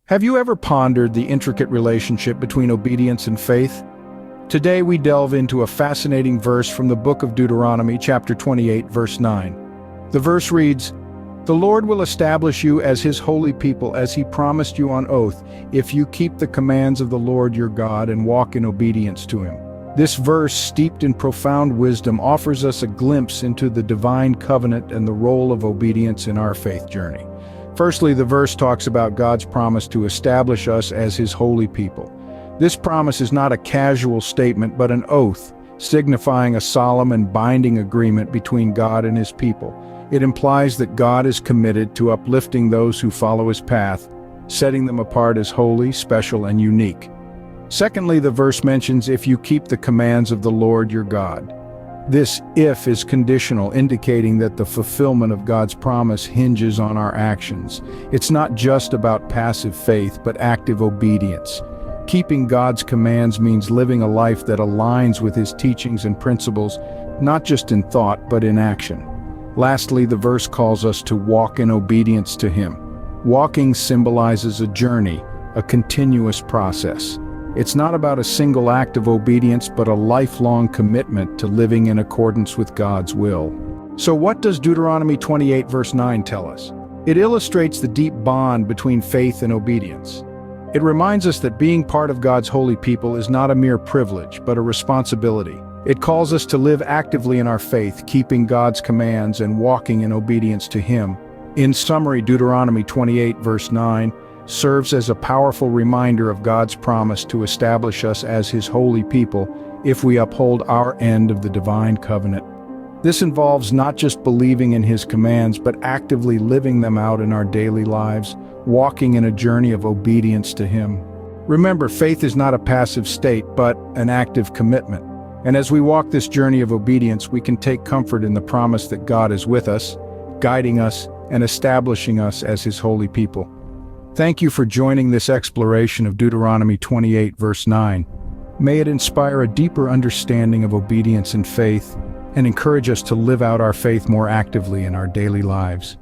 Have you ever pondered the intricate relationship between obedience and faith? Today we delve into a fascinating verse from the book of Deuteronomy, chapter 28, verse 9. The verse reads, "The Lord will establish you as his holy people as he promised you on oath, if you keep the commands of the Lord your God and walk in obedience to him." This verse, steeped in profound wisdom, offers us a glimpse into the divine covenant and the role of obedience in our faith journey. Firstly, the verse talks about God's promise to establish us as his holy people. This promise is not a casual statement but an oath, signifying a solemn and binding agreement between God and his people. It implies that God is committed to uplifting those who follow his path, setting them apart as holy, special, and unique. Secondly, the verse mentions, "If you keep the commands of the Lord your God." This "if" is conditional, indicating that the fulfillment of God's promise hinges on our actions. It's not just about passive faith, but active obedience. Keeping God's commands means living a life that aligns with his teachings and principles, not just in thought, but in action. Lastly, the verse calls us to walk in obedience to him. Walking symbolizes a journey, a continuous process. It's not about a single act of obedience, but a lifelong commitment to living in accordance with God's will. So what does Deuteronomy 28 verse 9 tell us? It illustrates the deep bond between faith and obedience. It reminds us that being part of God's holy people is not a mere privilege, but a responsibility. It calls us to live actively in our faith, keeping God's commands and walking in obedience to him. In summary, Deuteronomy 28 verse 9 serves as a powerful reminder of God's promise to establish us as his holy people if we uphold our end of the divine covenant. This involves not just believing in his commands, but actively living them out in our daily lives, walking in a journey of obedience to him. Remember, faith is not a passive state, but an active commitment. And as we walk this journey of obedience, we can take comfort in the promise that God is with us, guiding us, and establishing us as his holy people. Thank you for joining this exploration of Deuteronomy 28 verse 9. May it inspire a deeper understanding of obedience and faith, and encourage us to live out our faith more actively in our daily lives.